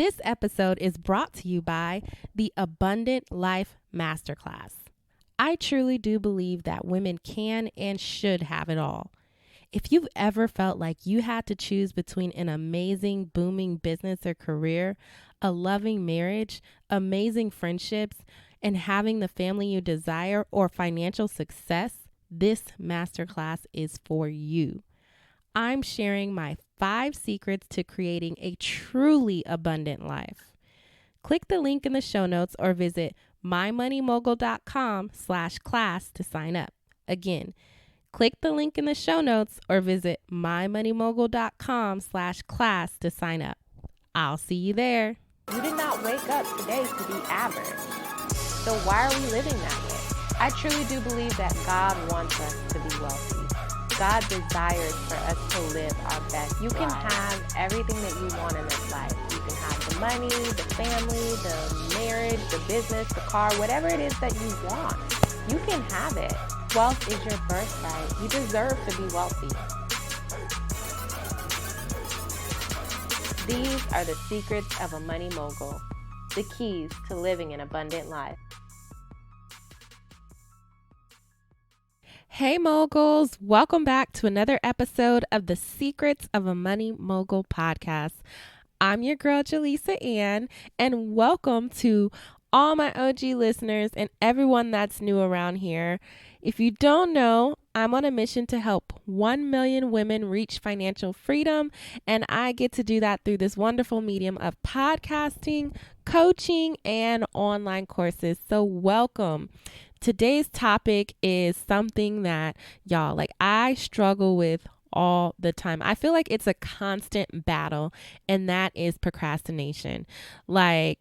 This episode is brought to you by the Abundant Life Masterclass. I truly do believe that women can and should have it all. If you've ever felt like you had to choose between an amazing, booming business or career, a loving marriage, amazing friendships, and having the family you desire or financial success, this masterclass is for you. I'm sharing my 5 secrets to creating a truly abundant life. Click the link in the show notes or visit mymoneymogul.com/class to sign up. Again, click the link in the show notes or visit mymoneymogul.com/class to sign up. I'll see you there. You did not wake up today to be average. So why are we living that way? I truly do believe that God wants us to be wealthy. God desires for us to live our best. You can have everything that you want in this life. You can have the money, the family, the marriage, the business, the car, whatever it is that you want. You can have it. Wealth is your birthright. You deserve to be wealthy. These are the secrets of a money mogul, the keys to living an abundant life. Hey moguls, welcome back to another episode of the Secrets of a Money Mogul podcast. I'm your girl Jalesa and welcome to all my OG listeners and everyone that's new around here. If you don't know, I'm on a mission to help 1 million women reach financial freedom, and I get to do that through this wonderful medium of podcasting, coaching, and online courses. So welcome. Today's topic is something that I struggle with all the time. I feel like it's a constant battle, and that is procrastination. There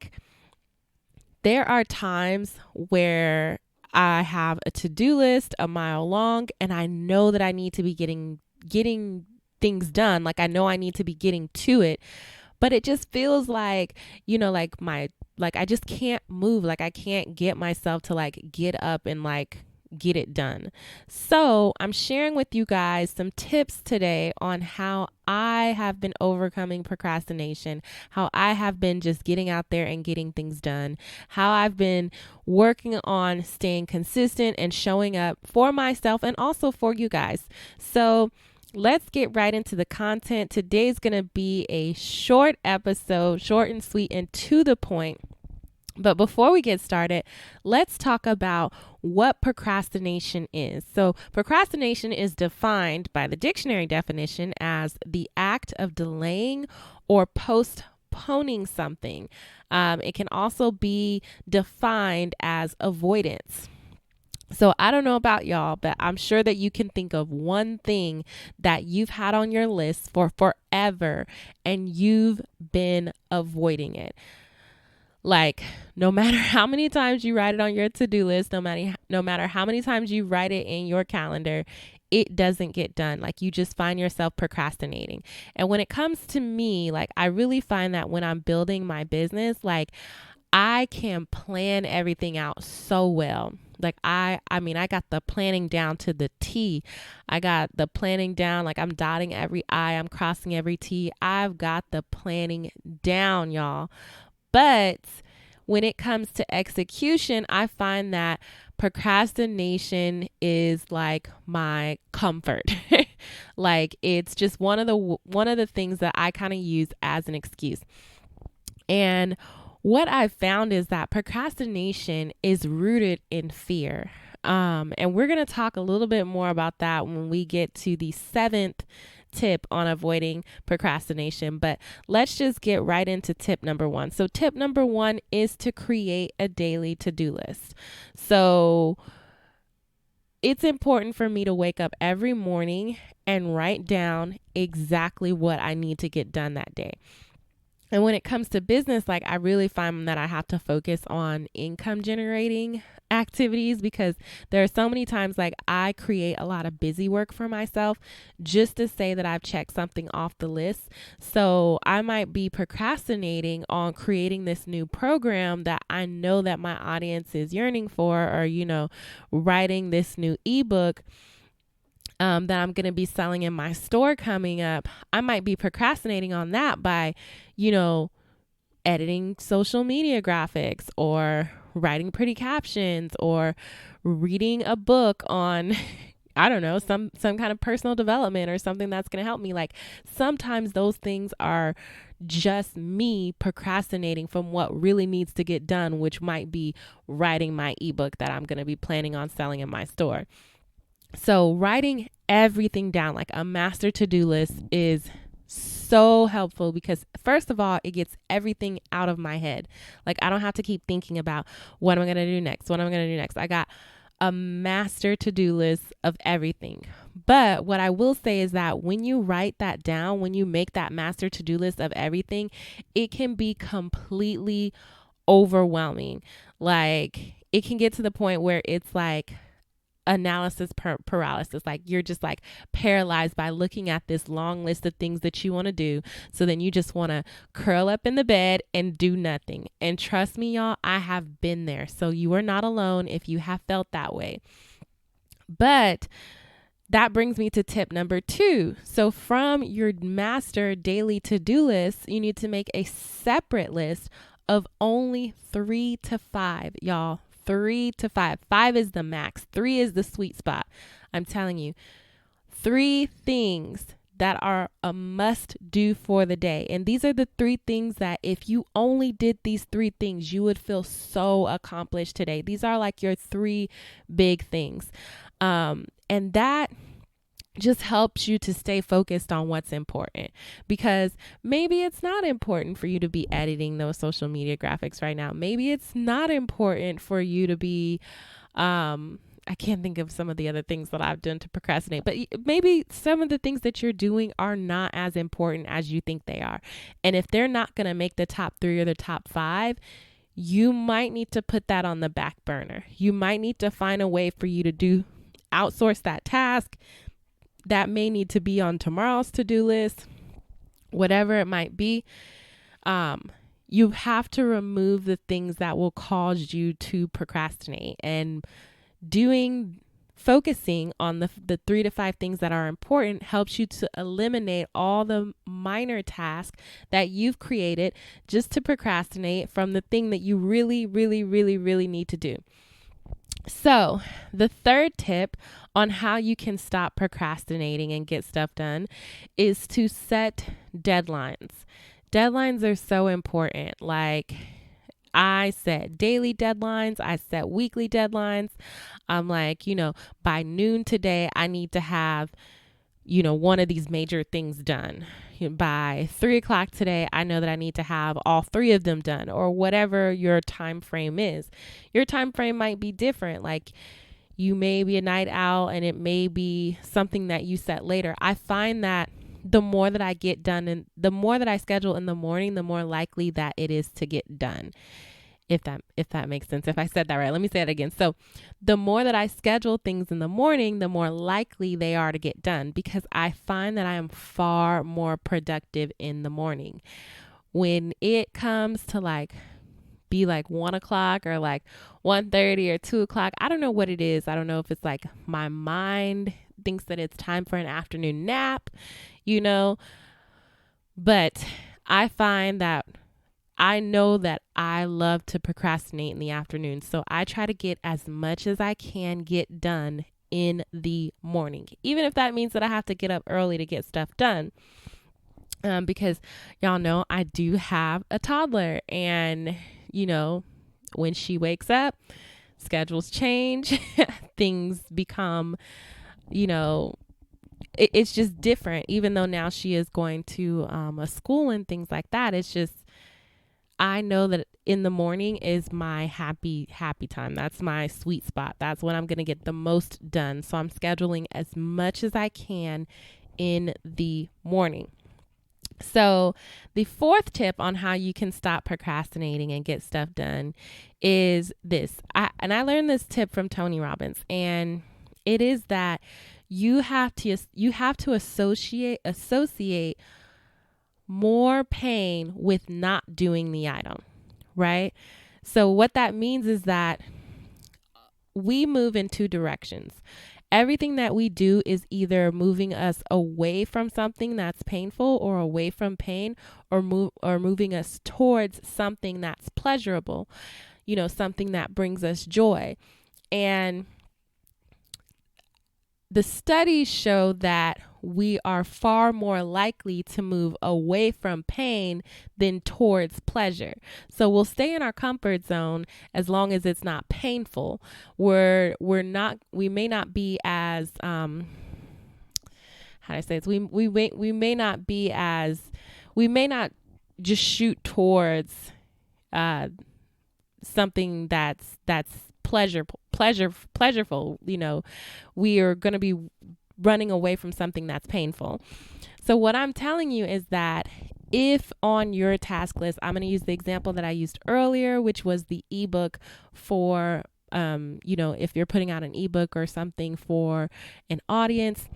are times where I have a to-do list a mile long, and I know that I need to be getting things done. I know I need to be getting to it, but it just feels like, I just can't move. I can't get myself to get up and get it done. So I'm sharing with you guys some tips today on how I have been overcoming procrastination, how I have been just getting out there and getting things done, how I've been working on staying consistent and showing up for myself and also for you guys. So let's get right into the content. Today's going to be a short episode, short and sweet and to the point. But before we get started, let's talk about what procrastination is. So procrastination is defined by the dictionary definition as the act of delaying or postponing something. It can also be defined as avoidance. So I don't know about y'all, but I'm sure that you can think of one thing that you've had on your list for forever and you've been avoiding it. No matter how many times you write it on your to-do list, no matter how many times you write it in your calendar, it doesn't get done. You just find yourself procrastinating. And when it comes to me, I really find that when I'm building my business, I can plan everything out so well. I got the planning down to the T. I got the planning down. I'm dotting every I, I'm crossing every T. I've got the planning down, y'all. But when it comes to execution, I find that procrastination is my comfort. It's just one of the things that I kind of use as an excuse. And what I've found is that procrastination is rooted in fear. And we're going to talk a little bit more about that when we get to the 7th tip on avoiding procrastination. But let's just get right into tip number 1. So tip number 1 is to create a daily to-do list. So it's important for me to wake up every morning and write down exactly what I need to get done that day. And when it comes to business, I really find that I have to focus on income generating activities because there are so many times I create a lot of busy work for myself just to say that I've checked something off the list. So I might be procrastinating on creating this new program that I know that my audience is yearning for, or, writing this new ebook that I'm going to be selling in my store coming up. I might be procrastinating on that by, editing social media graphics or writing pretty captions or reading a book on I don't know, some kind of personal development or something that's going to help me. Like sometimes those things are just me procrastinating from what really needs to get done, which might be writing my ebook that I'm going to be planning on selling in my store. So writing everything down like a master to-do list is so helpful because first of all, it gets everything out of my head. Like I don't have to keep thinking about what am I going to do next? What am I going to do next? I got a master to-do list of everything. But what I will say is that when you write that down, when you make that master to-do list of everything, it can be completely overwhelming. Like it can get to the point where it's like analysis paralysis. Like you're just like paralyzed by looking at this long list of things that you want to do. So then you just want to curl up in the bed and do nothing. And trust me, y'all, I have been there. So you are not alone if you have felt that way. But that brings me to tip number 2. So from your master daily to-do list, you need to make a separate list of only 3 to 5, y'all. 3 to 5. 5 is the max. 3 is the sweet spot. I'm telling you, 3 things that are a must do for the day. And these are the 3 things that if you only did these 3 things, you would feel so accomplished today. These are like your 3 big things. And that just helps you to stay focused on what's important, because maybe it's not important for you to be editing those social media graphics right now. Maybe it's not important for you to be, I can't think of some of the other things that I've done to procrastinate, but maybe some of the things that you're doing are not as important as you think they are. And if they're not going to make the top 3 or the top 5, you might need to put that on the back burner. You might need to find a way for you to outsource that task that may need to be on tomorrow's to-do list, whatever it might be. You have to remove the things that will cause you to procrastinate, and focusing on the 3 to 5 things that are important helps you to eliminate all the minor tasks that you've created just to procrastinate from the thing that you really, really, really, really need to do. So the third tip on how you can stop procrastinating and get stuff done is to set deadlines. Deadlines are so important. Like I set daily deadlines. I set weekly deadlines. I'm like, by noon today, I need to have, one of these major things done. By 3:00 today, I know that I need to have all 3 of them done, or whatever your time frame is. Your time frame might be different. Like you may be a night owl and it may be something that you set later. I find that the more that I get done and the more that I schedule in the morning, the more likely that it is to get done. If that makes sense. If I said that right, let me say it again. So the more that I schedule things in the morning, the more likely they are to get done, because I find that I am far more productive in the morning. When it comes to be 1 o'clock or 1:30 or 2 o'clock, I don't know what it is. I don't know if it's my mind thinks that it's time for an afternoon nap, but I find that I know that I love to procrastinate in the afternoon. So I try to get as much as I can get done in the morning, even if that means that I have to get up early to get stuff done. Because y'all know I do have a toddler, and when she wakes up, schedules change, things become, it's just different. Even though now she is going to a school and things like that, it's just, I know that in the morning is my happy time. That's my sweet spot. That's when I'm going to get the most done. So I'm scheduling as much as I can in the morning. So the 4th tip on how you can stop procrastinating and get stuff done is this. I learned this tip from Tony Robbins, and it is that you have to associate more pain with not doing the item, right? So what that means is that we move in 2 directions. Everything that we do is either moving us away from something that's painful or away from pain, or moving us towards something that's pleasurable, something that brings us joy. And the studies show that we are far more likely to move away from pain than towards pleasure. So we'll stay in our comfort zone as long as it's not painful. We may not be as how do I say this? We may not be as we may not just shoot towards something that's pleasureful. We are going to be running away from something that's painful. So what I'm telling you is that if on your task list, I'm going to use the example that I used earlier, which was the ebook for if you're putting out an ebook or something for an audience,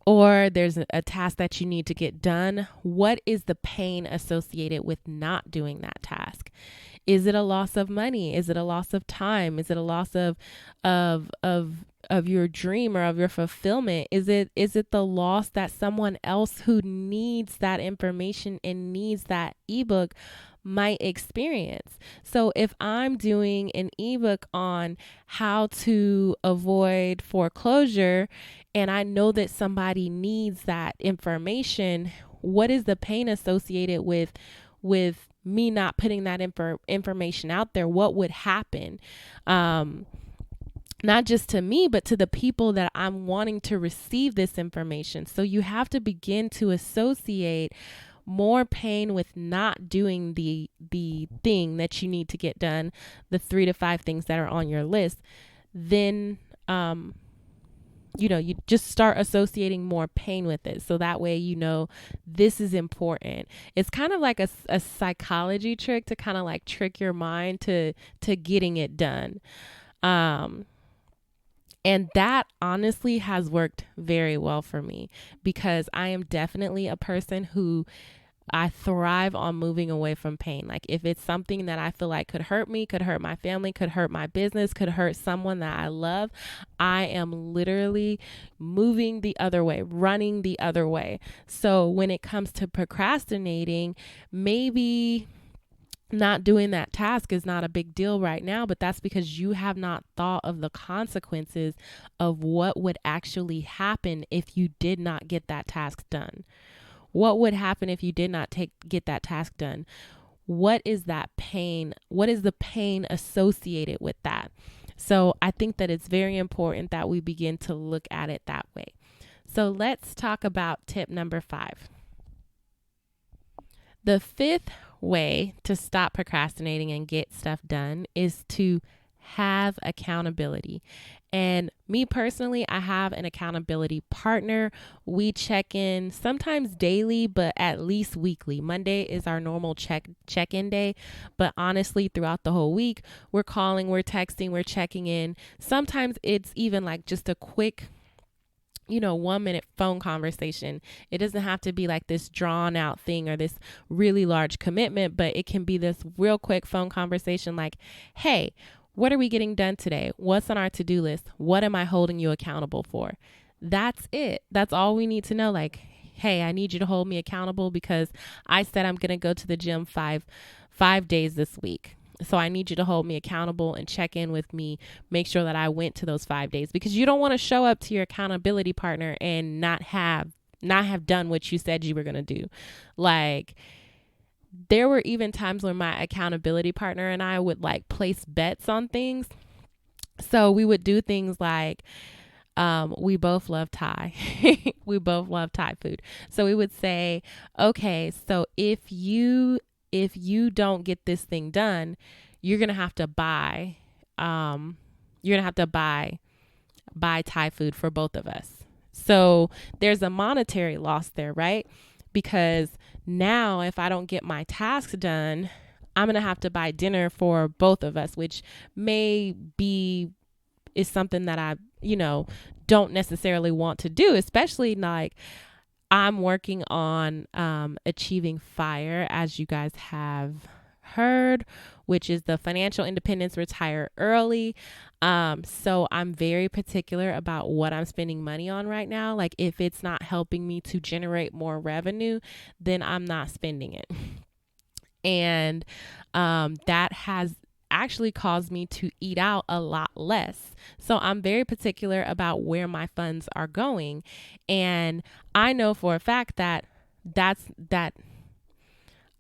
or there's a task that you need to get done, what is the pain associated with not doing that task? Is it a loss of money? Is it a loss of time? Is it a loss of your dream or of your fulfillment? Is it the loss that someone else who needs that information and needs that ebook might experience? So if I'm doing an ebook on how to avoid foreclosure and I know that somebody needs that information, what is the pain associated with me not putting that information out there? What would happen? Not just to me, but to the people that I'm wanting to receive this information. So you have to begin to associate more pain with not doing the thing that you need to get done, the 3 to 5 things that are on your list. Then you just start associating more pain with it. So that way, this is important. It's kind of like a psychology trick to kind of like trick your mind to getting it done. And that honestly has worked very well for me, because I am definitely a person who I thrive on moving away from pain. Like if it's something that I feel like could hurt me, could hurt my family, could hurt my business, could hurt someone that I love, I am literally moving the other way, running the other way. So when it comes to procrastinating, maybe not doing that task is not a big deal right now, but that's because you have not thought of the consequences of what would actually happen if you did not get that task done. What would happen if you did not get that task done? What is that pain? What is the pain associated with that? So I think that it's very important that we begin to look at it that way. So let's talk about tip number 5. The 5th way to stop procrastinating and get stuff done is to have accountability. And me personally, I have an accountability partner. We check in sometimes daily, but at least weekly. Monday is our normal check-in day. But honestly, throughout the whole week, we're calling, we're texting, we're checking in. Sometimes it's even like just a quick 1-minute phone conversation. It doesn't have to be like this drawn out thing or this really large commitment, but it can be this real quick phone conversation like, hey, what are we getting done today? What's on our to-do list? What am I holding you accountable for? That's it. That's all we need to know. Like, hey, I need you to hold me accountable because I said I'm going to go to the gym five days this week. So I need you to hold me accountable and check in with me, make sure that I went to those 5 days, because you don't want to show up to your accountability partner and not have done what you said you were going to do. Like, there were even times when my accountability partner and I would like place bets on things. So we would do things like, we both love Thai. We both love Thai food. So we would say, okay, so if you don't get this thing done, you're going to have to buy Thai food for both of us. So there's a monetary loss there, right? Because now if I don't get my tasks done, I'm going to have to buy dinner for both of us, which is something that I, don't necessarily want to do, especially like I'm working on achieving FIRE, as you guys have heard, which is the financial independence, retire early. So I'm very particular about what I'm spending money on right now. Like if it's not helping me to generate more revenue, then I'm not spending it. And that has actually caused me to eat out a lot less. So I'm very particular about where my funds are going. And I know for a fact that that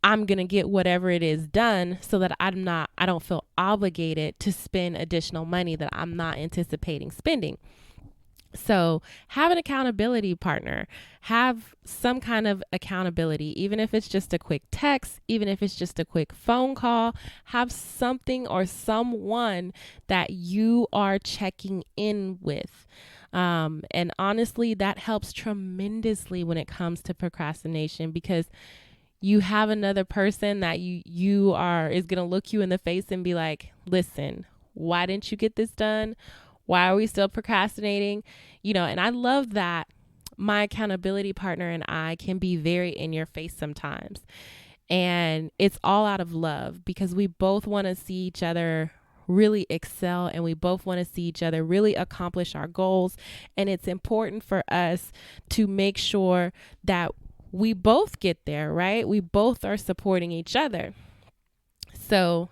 I'm going to get whatever it is done so that I don't feel obligated to spend additional money that I'm not anticipating spending. So have an accountability partner, have some kind of accountability, even if it's just a quick text, even if it's just a quick phone call, have something or someone that you are checking in with. And honestly, that helps tremendously when it comes to procrastination, because you have another person that is going to look you in the face and be like, listen, why didn't you get this done? Why are we still procrastinating? And I love that my accountability partner and I can be very in your face sometimes. And it's all out of love, because we both want to see each other really excel, and we both want to see each other really accomplish our goals. And it's important for us to make sure that we both get there, right? We both are supporting each other. So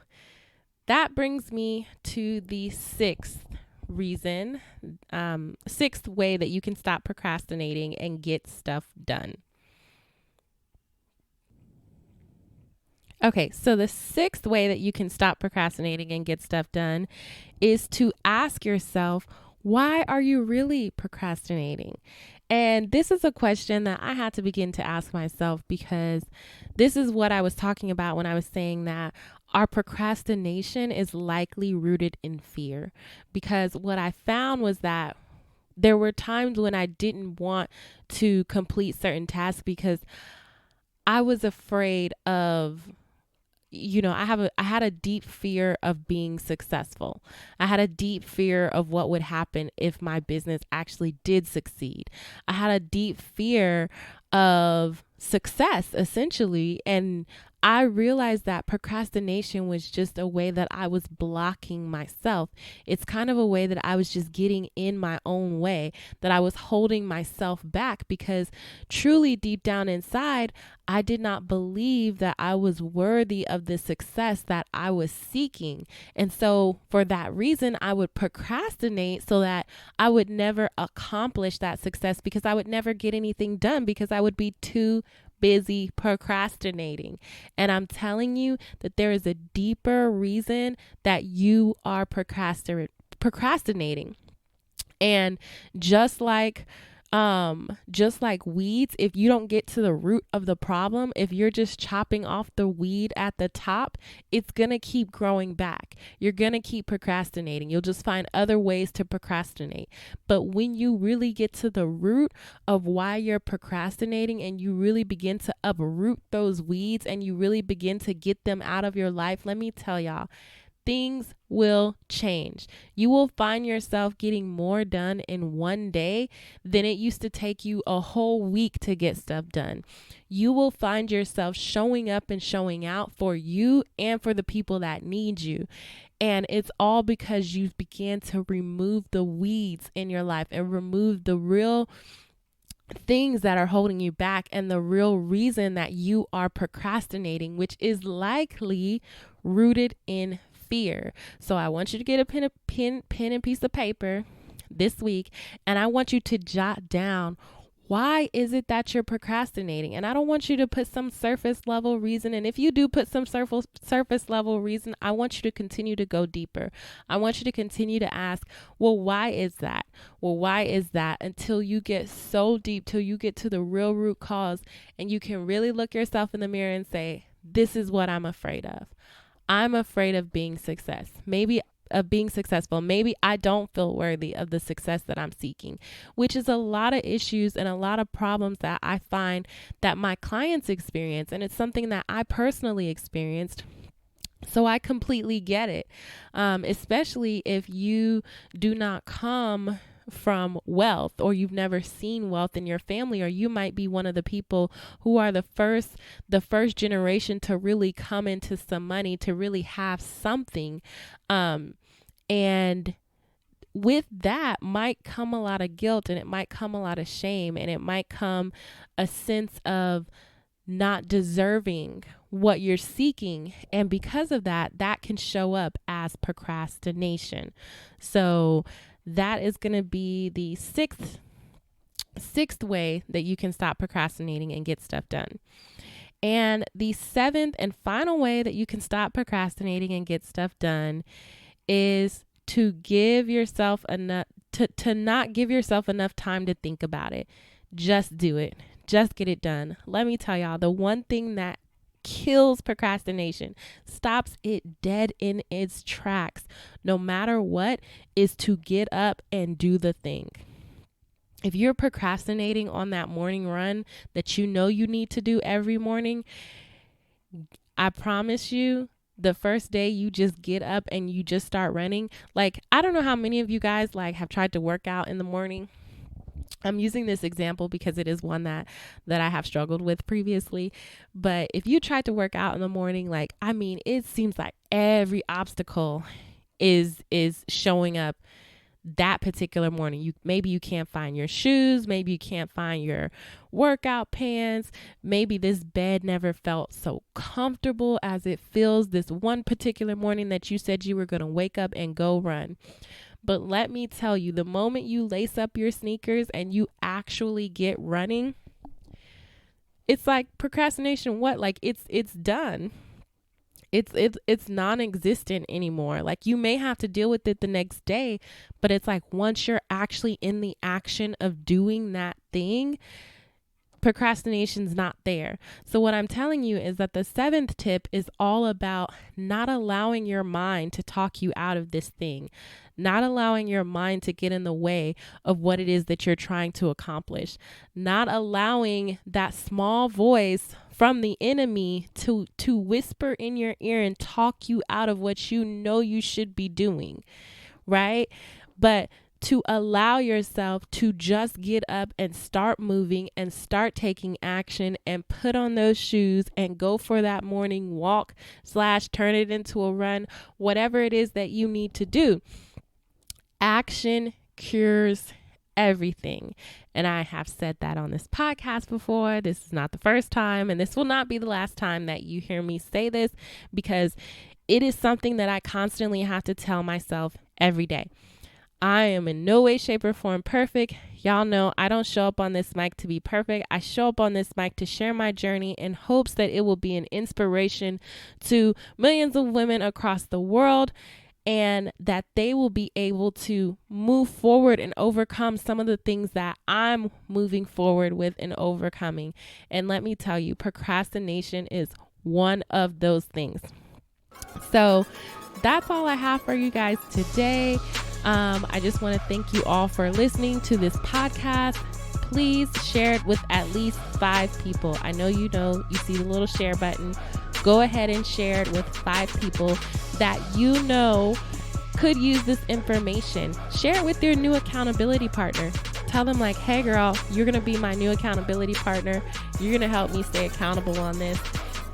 that brings me to the sixth way that you can stop procrastinating and get stuff done. Okay, so the sixth way that you can stop procrastinating and get stuff done is to ask yourself, why are you really procrastinating? And this is a question that I had to begin to ask myself, because this is what I was talking about when I was saying that our procrastination is likely rooted in fear. Because what I found was that there were times when I didn't want to complete certain tasks because I was afraid of, I had a deep fear of being successful. I had a deep fear of what would happen if my business actually did succeed. I had a deep fear of success, essentially. And I realized that procrastination was just a way that I was blocking myself. It's kind of a way that I was just getting in my own way, that I was holding myself back, because truly deep down inside, I did not believe that I was worthy of the success that I was seeking. And so for that reason, I would procrastinate so that I would never accomplish that success, because I would never get anything done, because I would be too busy procrastinating. And I'm telling you that there is a deeper reason that you are procrastinating. And just like weeds, if you don't get to the root of the problem, if you're just chopping off the weed at the top, it's going to keep growing back. You're going to keep procrastinating. You'll just find other ways to procrastinate. But when you really get to the root of why you're procrastinating, and you really begin to uproot those weeds, and you really begin to get them out of your life, let me tell y'all, things will change. You will find yourself getting more done in one day than it used to take you a whole week to get stuff done. You will find yourself showing up and showing out for you and for the people that need you. And it's all because you began to remove the weeds in your life and remove the real things that are holding you back, and the real reason that you are procrastinating, which is likely rooted in fear. So I want you to get a pen and piece of paper this week, and I want you to jot down, why is it that you're procrastinating? And I don't want you to put some surface level reason. And if you do put some surface level reason, I want you to continue to go deeper. I want you to continue to ask, well, why is that? Well, why is that? Until you get so deep, till you get to the real root cause, and you can really look yourself in the mirror and say, this is what I'm afraid of. I'm afraid of being successful. Maybe I don't feel worthy of the success that I'm seeking, which is a lot of issues and a lot of problems that I find that my clients experience. And it's something that I personally experienced. So I completely get it, especially if you do not come from wealth, or you've never seen wealth in your family, or you might be one of the people who are the first generation to really come into some money, to really have something. And with that might come a lot of guilt, and it might come a lot of shame, and it might come a sense of not deserving what you're seeking. And because of that, that can show up as procrastination. So that is going to be the sixth way that you can stop procrastinating and get stuff done. And the seventh and final way that you can stop procrastinating and get stuff done is to give yourself enough to not give yourself enough time to think about it. Just do it. Just get it done. Let me tell y'all, the one thing that kills procrastination, stops it dead in its tracks, no matter what, is to get up and do the thing. If you're procrastinating on that morning run that you know you need to do every morning, I promise you, the first day you just get up and you just start running. Like, I don't know how many of you guys have tried to work out in the morning. I'm using this example because it is one that I have struggled with previously. But if you tried to work out in the morning, it seems like every obstacle is showing up that particular morning. Maybe you can't find your shoes, maybe you can't find your workout pants, maybe this bed never felt so comfortable as it feels this one particular morning that you said you were going to wake up and go run. But let me tell you, the moment you lace up your sneakers and you actually get running, it's like procrastination. It's done. It's non-existent anymore. Like, you may have to deal with it the next day, but it's like once you're actually in the action of doing that thing, procrastination's not there. So what I'm telling you is that the seventh tip is all about not allowing your mind to talk you out of this thing, not allowing your mind to get in the way of what it is that you're trying to accomplish, not allowing that small voice from the enemy to whisper in your ear and talk you out of what you know you should be doing, right? But to allow yourself to just get up and start moving and start taking action and put on those shoes and go for that morning walk / turn it into a run, whatever it is that you need to do. Action cures everything. And I have said that on this podcast before. This is not the first time, and this will not be the last time that you hear me say this, because it is something that I constantly have to tell myself every day. I am in no way, shape, or form perfect. Y'all know I don't show up on this mic to be perfect. I show up on this mic to share my journey in hopes that it will be an inspiration to millions of women across the world, and that they will be able to move forward and overcome some of the things that I'm moving forward with and overcoming. And let me tell you, procrastination is one of those things. So that's all I have for you guys today. I just want to thank you all for listening to this podcast. Please share it with at least 5 people. I know you see the little share button. Go ahead and share it with 5 people that you know could use this information. Share it with your new accountability partner. Tell them hey girl, you're going to be my new accountability partner. You're going to help me stay accountable on this.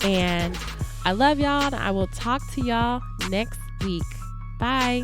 And I love y'all. And I will talk to y'all next week. Bye.